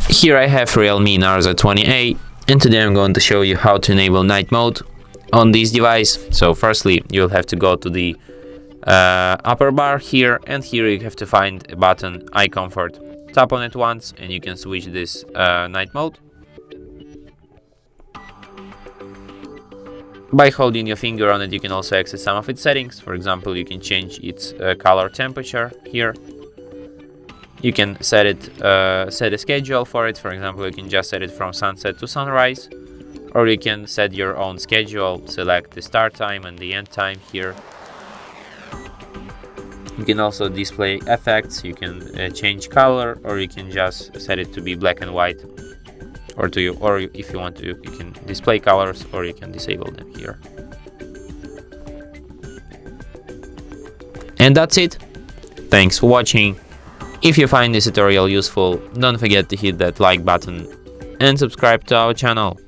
Here I have REALME Narzo 20A, and today I'm going to show you how to enable night mode on this device. So firstly, you'll have to go to the upper bar here, and here you have to find a button, Eye Comfort. Tap on it once and you can switch this night mode. By holding your finger on it, you can also access some of its settings. For example, you can change its color temperature here. You can set a schedule for it. For example, you can just set it from sunset to sunrise, or you can set your own schedule, select the start time and the end time here. You can also display effects, you can change color, or you can just set it to be black and white, or if you want to, you can display colors, or you can disable them here. And that's it. Thanks for watching. If you find this tutorial useful, don't forget to hit that like button and subscribe to our channel.